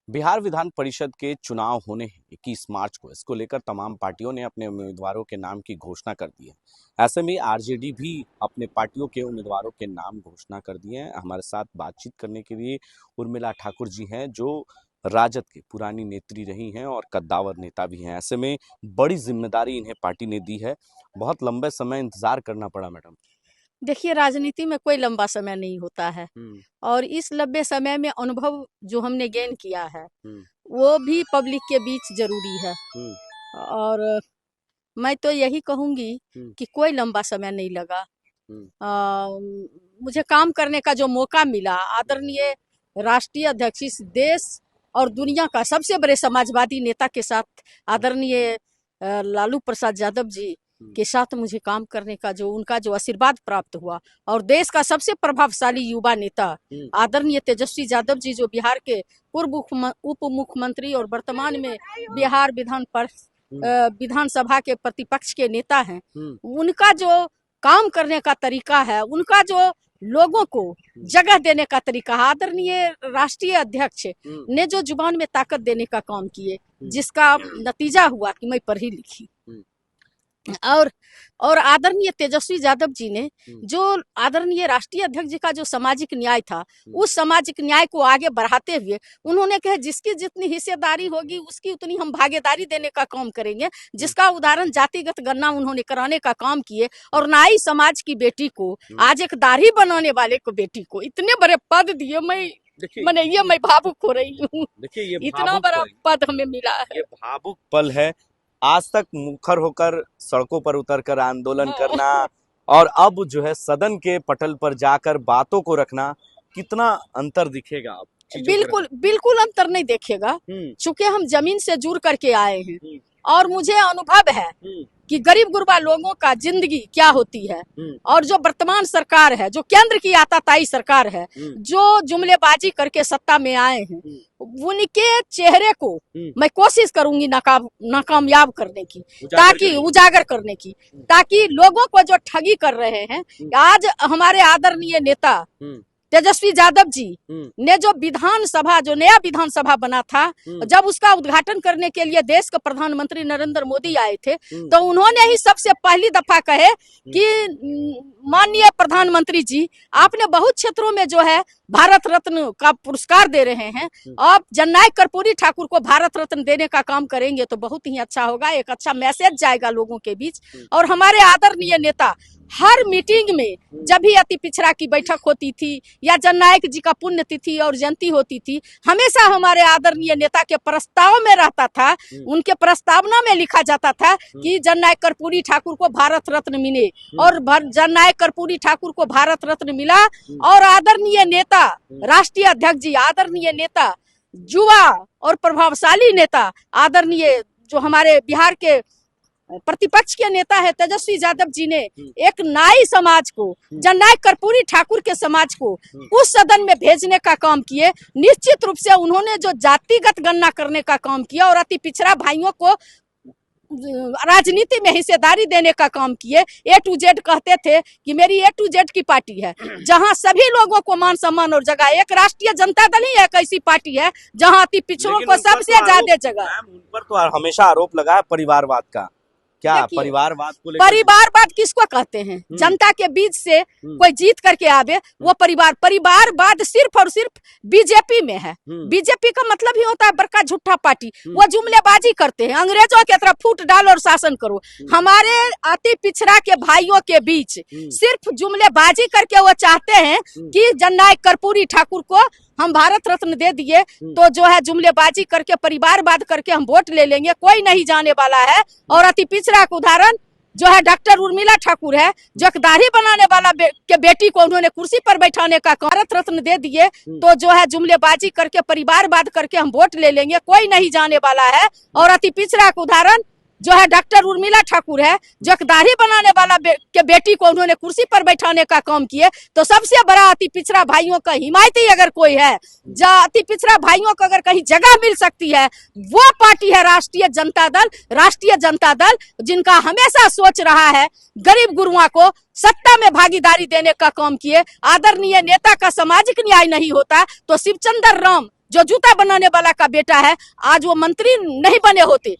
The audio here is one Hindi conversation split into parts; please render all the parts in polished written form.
बिहार विधान परिषद के चुनाव होने हैं 21 मार्च को। इसको लेकर तमाम पार्टियों ने अपने उम्मीदवारों के नाम की घोषणा कर दी है। ऐसे में आरजेडी भी अपने पार्टियों के उम्मीदवारों के नाम घोषणा कर दिए हैं। हमारे साथ बातचीत करने के लिए उर्मिला ठाकुर जी हैं, जो राजद की पुरानी नेत्री रही हैं और कद्दावर नेता भी हैं। ऐसे में बड़ी जिम्मेदारी इन्हें पार्टी ने दी है। बहुत लंबे समय इंतजार करना पड़ा मैडम। देखिए, राजनीति में कोई लंबा समय नहीं होता है और इस लंबे समय में अनुभव जो हमने गेन किया है वो भी पब्लिक के बीच जरूरी है। और मैं तो यही कहूंगी कि कोई लंबा समय नहीं लगा। मुझे काम करने का जो मौका मिला, आदरणीय राष्ट्रीय अध्यक्ष, इस देश और दुनिया का सबसे बड़े समाजवादी नेता के साथ आदरणीय लालू प्रसाद यादव जी के साथ मुझे काम करने का जो उनका जो आशीर्वाद प्राप्त हुआ, और देश का सबसे प्रभावशाली युवा नेता आदरणीय तेजस्वी यादव जी, जो बिहार के पूर्व उप मुख्यमंत्री और वर्तमान में बिहार विधानसभा के प्रतिपक्ष के नेता हैं, उनका जो काम करने का तरीका है, उनका जो लोगों को जगह देने का तरीका है, आदरणीय राष्ट्रीय अध्यक्ष ने जो जुबान में ताकत देने का काम किए, जिसका नतीजा हुआ कि मैं पढ़ी लिखी। और आदरणीय तेजस्वी यादव जी ने जो आदरणीय राष्ट्रीय अध्यक्ष जी का जो सामाजिक न्याय था, उस सामाजिक न्याय को आगे बढ़ाते हुए उन्होंने कहा जिसकी जितनी हिस्सेदारी होगी उसकी उतनी हम भागीदारी देने का काम करेंगे, जिसका उदाहरण जातिगत गणना उन्होंने कराने का काम किए। और नाई समाज की बेटी को, आज एक दाढ़ी बनाने वाले को बेटी को इतने बड़े पद दिए। मैं भावुक हो रही हूँ। देखिए, इतना बड़ा पद हमें मिला है। ये भावुक पल है। आज तक मुखर होकर सड़कों पर उतरकर आंदोलन करना और अब जो है सदन के पटल पर जाकर बातों को रखना, कितना अंतर दिखेगा अब? बिल्कुल अंतर नहीं देखेगा, चूंकि हम जमीन से जुड़ करके आए हैं और मुझे अनुभव है कि गरीब गुरबा लोगों का जिंदगी क्या होती है। और जो वर्तमान सरकार है, जो केंद्र की आताताई सरकार है, जो जुमलेबाजी करके सत्ता में आए हैं, उनके चेहरे को मैं कोशिश करूंगी नाकामयाब करने की, ताकि उजागर करने की, ताकि लोगों को जो ठगी कर रहे हैं। आज हमारे आदरणीय नेता तेजस्वी यादव जी ने जो नया विधानसभा बना था, जब उसका उद्घाटन करने के लिए देश के प्रधानमंत्री नरेंद्र मोदी आए थे, तो उन्होंने ही सबसे पहली दफा कहे कि माननीय प्रधानमंत्री जी, आपने बहुत क्षेत्रों में जो है भारत रत्न का पुरस्कार दे रहे हैं, आप जननायक कर्पूरी ठाकुर को भारत रत्न देने का काम करेंगे तो बहुत ही अच्छा होगा, एक अच्छा मैसेज जाएगा लोगों के बीच। और हमारे आदरणीय नेता हर मीटिंग में, जब भी अति पिछड़ा की बैठक होती थी या जननायक जी का पुण्यतिथि और जयंती होती थी, हमेशा हमारे आदरणीय नेता के प्रस्ताव में रहता था, उनके प्रस्तावना में लिखा जाता था कि जननायक कर्पूरी ठाकुर को भारत रत्न मिले। और जननायक कर्पूरी ठाकुर को भारत रत्न मिला। और आदरणीय नेता राष्ट्रीय अध्यक्ष जी, आदरणीय नेता, युवा और प्रभावशाली नेता, आदरणीय जो हमारे बिहार के प्रतिपक्ष के नेता है तेजस्वी यादव जी ने एक नाई समाज को, जननायक कर्पूरी ठाकुर के समाज को उस सदन में भेजने का काम किए। निश्चित रूप से उन्होंने जो जातिगत गणना करने का काम किया और अति पिछड़ा भाइयों को राजनीति में हिस्सेदारी देने का काम किए। A to Z कहते थे कि मेरी A to Z की पार्टी है, जहां सभी लोगों को मान सम्मान और जगह। एक राष्ट्रीय जनता दल ही एक ऐसी पार्टी है जहां अति पिछड़ों को सबसे ज्यादा जगह। उन पर तो हमेशा आरोप लगा है परिवारवाद का। क्या परिवारवाद को लेकर? परिवारवाद किसको कहते हैं? जनता के बीच से कोई जीत करके आवे वो परिवारवाद सिर्फ और सिर्फ बीजेपी में है। बीजेपी का मतलब ही होता है बड़का झूठा पार्टी। वो जुमलेबाजी करते हैं, अंग्रेजों की तरह फूट डालो और शासन करो। हमारे अति पिछड़ा के भाइयों के बीच सिर्फ जुमलेबाजी करके वो चाहते हैं कि जननायक कर्पूरी ठाकुर को हम भारत रत्न दे दिए तो जो है जुमलेबाजी करके, परिवारवाद करके हम वोट ले लेंगे, कोई नहीं जाने वाला है। और अति पिछड़ा का उदाहरण जो है डॉक्टर उर्मिला ठाकुर है, जो एक दाढ़ी बनाने वाला के बेटी को उन्होंने कुर्सी पर बैठाने का भारत रत्न दे दिए तो जो है जुमलेबाजी करके, परिवारवाद करके हम वोट ले लेंगे, कोई नहीं जाने वाला है। और अति पिछड़ा का उदाहरण जो है डॉक्टर उर्मिला ठाकुर है, जो एक दाढ़ी बनाने वाला के बेटी को उन्होंने कुर्सी पर बैठाने का काम किए। तो सबसे बड़ा अति पिछड़ा भाइयों का हिमायती अगर कोई है, जो अति पिछड़ा भाइयों को अगर कहीं जगह मिल सकती है, वो पार्टी है राष्ट्रीय जनता दल, जिनका हमेशा सोच रहा है गरीब गुरुओं को सत्ता में भागीदारी देने का काम किए। आदरणीय नेता का सामाजिक न्याय नहीं होता तो शिवचंद्र राम जो जूता बनाने वाला का बेटा है, आज वो मंत्री नहीं बने होते।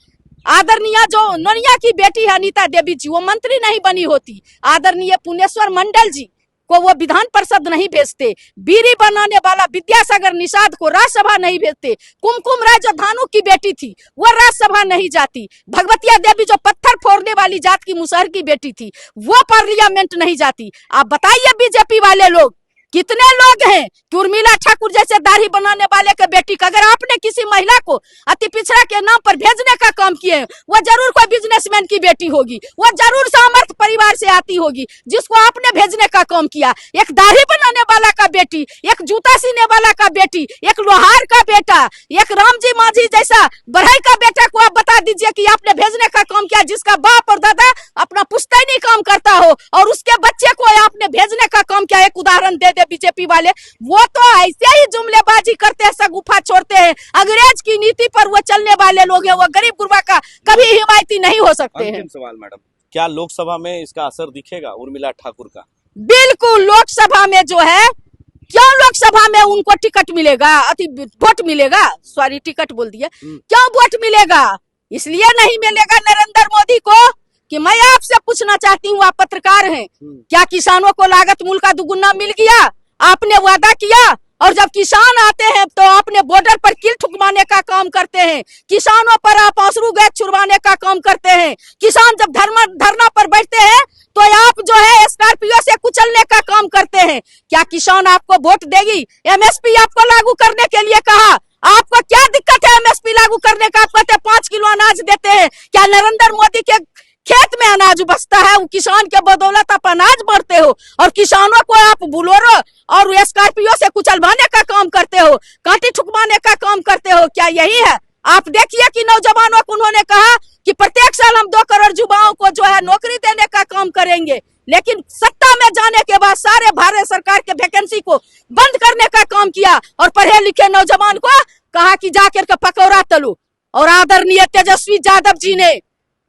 आदरणीय जो नोनिया की बेटी है अनीता देवी जी, वो मंत्री नहीं बनी होती। आदरणीय पुण्येश्वर मंडल जी को वो विधान परिषद नहीं भेजते। बीड़ी बनाने वाला विद्यासागर निषाद को राज्यसभा नहीं भेजते। कुमकुम राय जो धानु की बेटी थी वो राज्यसभा नहीं जाती। भगवतिया देवी जो पत्थर फोड़ने वाली जात की मुसहर की बेटी थी वो पार्लियामेंट नहीं जाती। आप बताइए बीजेपी वाले लोग कितने लोग हैं कि उर्मिला ठाकुर जैसे दाढ़ी बनाने वाले के बेटी का अगर आपने किसी महिला को अति पिछड़ा के नाम पर भेजने का काम किए, वो जरूर कोई बिजनेसमैन की बेटी होगी, वो जरूर सामर्थ परिवार से आती होगी जिसको आपने भेजने का काम किया। एक दाढ़ी बनाने वाला का बेटी, एक जूता सीने वाला का बेटी, एक लोहार का बेटा, एक रामजी माझी जैसा बढ़ई का बेटा को आप बता दीजिए कि आपने भेजने का काम किया, जिसका बाप और दादा अपना पुश्तैनी काम करता हो और उसके बच्चे को आपने भेजने का काम किया। एक उदाहरण दे बीजेपी वाले, वो तो ऐसे ही जुमलेबाजी करते हैं, सगुफा छोड़ते हैं। अंग्रेज की नीति पर वो चलने वाले लोग हैं, वो गरीब गुरबा का कभी हिमायती नहीं हो सकते हैं। अंतिम सवाल मैडम, क्या लोकसभा में इसका असर दिखेगा उर्मिला ठाकुर का? बिल्कुल, लोकसभा में जो है, क्यों लोकसभा में उनको टिकट मिलेगा, वोट मिलेगा, सॉरी टिकट बोल दिया, क्यों वोट मिलेगा? इसलिए नहीं मिलेगा नरेंद्र मोदी को कि मैं आपसे पूछना चाहती हूँ, आप पत्रकार हैं, क्या किसानों को लागत मूल्य का दुगुना मिल गया? आपने वादा किया और जब किसान आते हैं तो आपने बॉर्डर पर किल ठुकवाने का काम करते हैं, किसानों पर आप आंसू गैस छुड़वाने का काम करते हैं। किसान जब धरना पर बैठते हैं तो आप जो है स्कॉर्पियो से कुचलने का काम करते हैं। क्या किसान आपको वोट देगी? एमएसपी आपको लागू करने के लिए कहा, आपको क्या दिक्कत है एमएसपी लागू करने का? आप कहते 5 किलो अनाज देते हैं। क्या नरेंद्र मोदी के खेत में अनाज बचता है? वो किसान के बदौलत आप अनाज भरते हो और किसानों को आप बुलोरो और स्कॉर्पियो से कुचलवाने का काम करते हो, कांटी ठुकवाने का काम करते हो। क्या यही है? आप देखिए कि नौजवानों को उन्होंने कहा कि प्रत्येक साल हम 2 करोड़ युवाओं को जो है नौकरी देने का काम करेंगे, लेकिन सत्ता में जाने के बाद सारे भारत सरकार के वैकेंसी को बंद करने का काम किया और पढ़े लिखे नौजवान को कहा कि जाकर के पकौड़ा तलो। और आदरणीय तेजस्वी यादव जी ने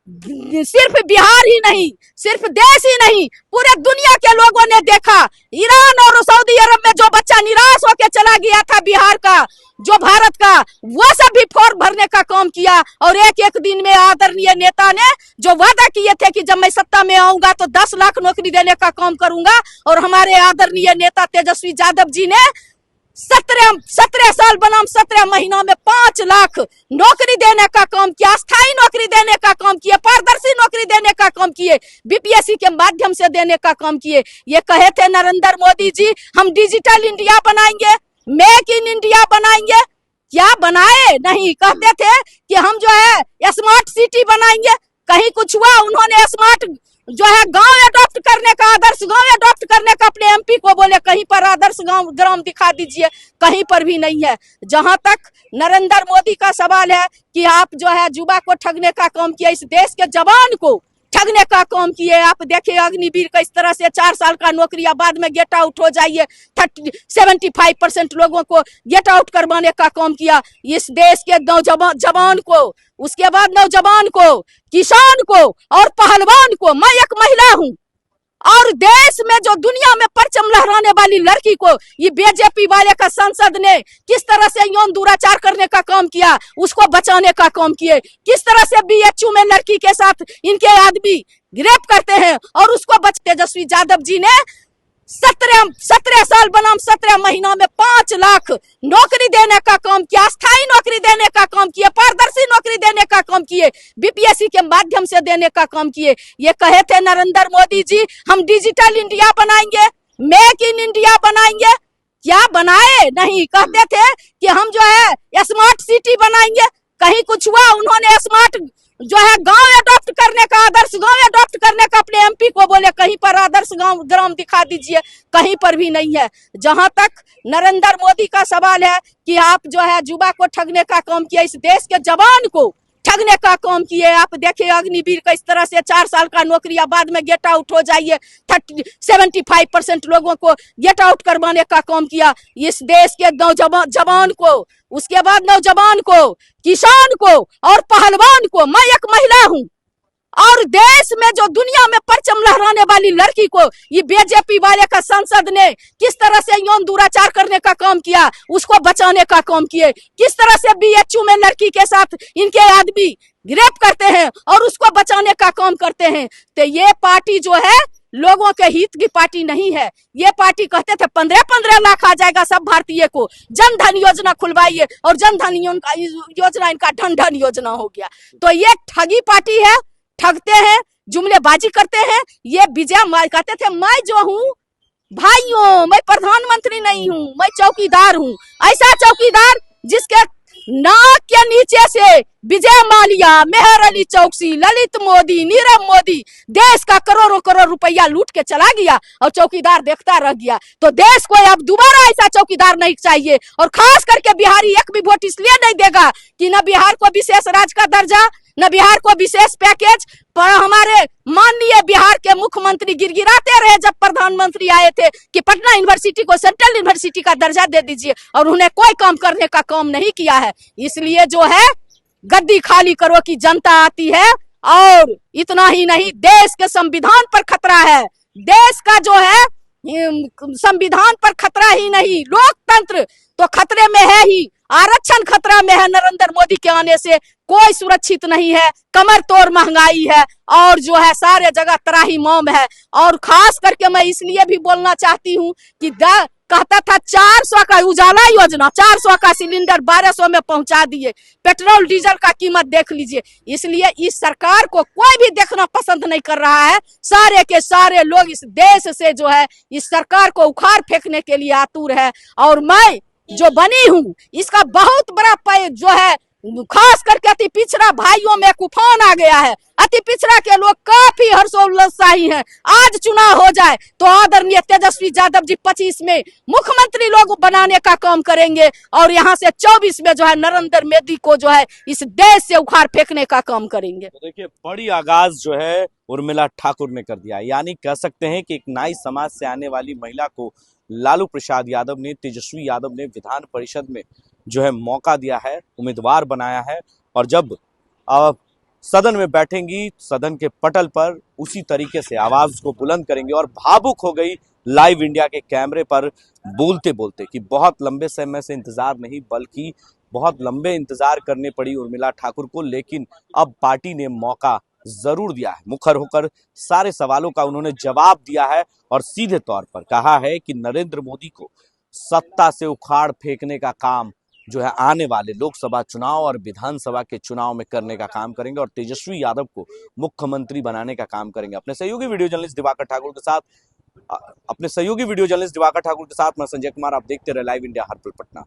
सिर्फ बिहार ही नहीं, सिर्फ देश ही नहीं, पूरे दुनिया के लोगों ने देखा, ईरान और सऊदी अरब में जो बच्चा निराश होकर चला गया था बिहार का, जो भारत का, वो सब भी फॉर्म भरने का काम किया। और एक एक दिन में आदरणीय नेता ने जो वादा किए थे कि जब मैं सत्ता में आऊंगा तो 10 लाख नौकरी देने का काम करूंगा, और हमारे आदरणीय नेता तेजस्वी यादव जी ने 17 साल बनाम 17 महीनों में 5 लाख नौकरी देने का काम किया, स्थायी नौकरी देने का काम किए, पारदर्शी नौकरी देने का काम किए, बीपीएससी के माध्यम से देने का काम किए। ये कहे थे नरेंद्र मोदी जी हम डिजिटल इंडिया बनाएंगे, मेक इन इंडिया बनाएंगे। क्या बनाए? नहीं। कहते थे कि हम जो है स्मार्ट सिटी बनाएंगे, कहीं कुछ हुआ? उन्होंने स्मार्ट जो है गांव अडॉप्ट करने का, आदर्श गांव अडॉप्ट करने का अपने एमपी को बोले, कहीं पर आदर्श गांव ग्राम दिखा दीजिए, कहीं पर भी नहीं है। जहां तक नरेंद्र मोदी का सवाल है कि आप जो है युवा को ठगने का काम किया, इस देश के जवान को ठगने का काम किए। आप देखिए अग्निवीर का इस तरह से 4 साल का नौकरी, बाद में गेट आउट हो जाइए, 75% लोगों को गेट आउट करवाने का काम किया इस देश के जवान को। उसके बाद नौजवान को, किसान को और पहलवान को, मैं एक महिला हूं और देश में जो दुनिया में परचम लहराने वाली लड़की को ये बीजेपी वाले का संसद ने किस तरह से यौन दुराचार करने का काम किया, उसको बचाने का काम किए। किस तरह से बीएचयू में लड़की के साथ इनके आदमी रेप करते हैं और उसको तेजस्वी यादव जी ने 17 साल बनाम 17 महीनों में 5 लाख नौकरी देने का काम किया, स्थायी नौकरी देने का काम किया, पारदर्शी नौकरी देने का काम किए, बीपीएससी के माध्यम से देने का काम किए। ये कहे थे नरेंद्र मोदी जी हम डिजिटल इंडिया बनाएंगे, मेक इन इंडिया बनाएंगे। क्या बनाए? नहीं। कहते थे कि हम जो है स्मार्ट सिटी बनाएंगे, कहीं कुछ हुआ? उन्होंने स्मार्ट जो है गांव अडॉप्ट करने का, आदर्श गांव अडॉप्ट करने का अपने एमपी को बोले, कहीं पर आदर्श गांव ग्राम दिखा दीजिए, कहीं पर भी नहीं है। जहां तक नरेंद्र मोदी का सवाल है कि आप जो है युवा को ठगने का काम किया, इस देश के जवान को ठगने का काम किए। आप देखिए अग्निवीर का इस तरह से 4 साल का नौकरी, बाद में गेट आउट हो जाइए, 75% लोगों को गेट आउट करवाने का काम किया इस देश के जवान को। उसके बाद नौजवान को, किसान को और पहलवान को, मैं एक महिला हूं और देश में जो दुनिया में परचम लहराने वाली लड़की को ये बीजेपी वाले का सांसद ने किस तरह से यौन दुराचार करने का काम किया, उसको बचाने का काम किए। किस तरह से बीएचयू में लड़की के साथ इनके आदमी रेप करते हैं और उसको बचाने का काम करते हैं। तो ये पार्टी जो है लोगों के हित की पार्टी नहीं है। ये पार्टी कहते थे 15-15 लाख आ जाएगा सब भारतीय को, जन धन योजना खुलवाइए, और जन धन योजना इनका धन धन योजना हो गया। तो ये ठगी पार्टी है, ठगते हैं, जुमलेबाजी करते हैं। ये विजय कहते थे मैं जो हूँ भाइयों, मैं प्रधानमंत्री नहीं हूँ, मैं चौकीदार हूँ। ऐसा चौकीदार जिसके नाक के नीचे से विजय माल्या, मेहर अली चौकसी, ललित मोदी, नीरव मोदी देश का करोड़ों करोड़ रुपया लूट के चला गया और चौकीदार देखता रह गया। तो देश को अब दोबारा ऐसा चौकीदार नहीं चाहिए। और खास करके बिहारी एक भी वोट इसलिए नहीं देगा कि न बिहार को विशेष राज्य का दर्जा, न बिहार को विशेष पैकेज। पर हमारे माननीय बिहार के मुख्यमंत्री गिड़गिड़ाते रहे जब प्रधानमंत्री आए थे कि पटना यूनिवर्सिटी को सेंट्रल यूनिवर्सिटी का दर्जा दे दीजिए, और उन्हें कोई काम करने का काम नहीं किया है। इसलिए जो है गद्दी खाली करो की जनता आती है। और इतना ही नहीं, देश के संविधान पर खतरा है। देश का जो है संविधान पर खतरा ही नहीं, लोकतंत्र तो खतरे में है ही, आरक्षण खतरा में है। नरेंद्र मोदी के आने से कोई सुरक्षित नहीं है, कमर तोड़ महंगाई है और जो है सारे जगह त्राही मौम है। और खास करके मैं इसलिए भी बोलना चाहती हूँ कि कहता था 400 का उजाला योजना, 400 का सिलेंडर 1200 में पहुंचा दिए। पेट्रोल डीजल का कीमत देख लीजिए। इसलिए इस सरकार को कोई भी देखना पसंद नहीं कर रहा है। सारे के सारे लोग इस देश से जो है इस सरकार को उखाड़ फेंकने के लिए आतुर है। और मैं जो बनी हूँ इसका बहुत बड़ा जो है खास करके अति पिछड़ा भाइयों में तूफान आ गया है। अति पिछड़ा के लोग काफी हर्षोल्लासी हैं। आज चुनाव हो जाए तो आदरणीय तेजस्वी यादव जी 25 में मुख्यमंत्री लोग बनाने का काम करेंगे और यहाँ से 24 में जो है नरेंद्र मोदी को जो है इस देश से उखाड़ फेंकने का काम करेंगे। तो देखिए, बड़ी आगाज जो है उर्मिला ठाकुर ने कर दिया। यानी कह सकते हैं कि एक नाई समाज से आने वाली महिला को लालू प्रसाद यादव ने, तेजस्वी यादव ने विधान परिषद में जो है मौका दिया है, उम्मीदवार बनाया है। और जब सदन में बैठेंगी, सदन के पटल पर उसी तरीके से आवाज को बुलंद करेंगे। और भावुक हो गई लाइव इंडिया के कैमरे पर बोलते बोलते कि बहुत लंबे समय से इंतजार नहीं बल्कि बहुत लंबे इंतजार करने पड़ी उर्मिला ठाकुर को, लेकिन अब पार्टी ने मौका जरूर दिया है। मुखर होकर सारे सवालों का उन्होंने जवाब दिया है और सीधे तौर पर कहा है कि नरेंद्र मोदी को सत्ता से उखाड़ फेंकने का काम जो है आने वाले लोकसभा चुनाव और विधानसभा के चुनाव में करने का काम करेंगे और तेजस्वी यादव को मुख्यमंत्री बनाने का काम करेंगे। अपने सहयोगी वीडियो जर्नलिस्ट दिवाकर ठाकुर के साथ मैं संजय कुमार। आप देखते रहे लाइव इंडिया, हर पल पटना।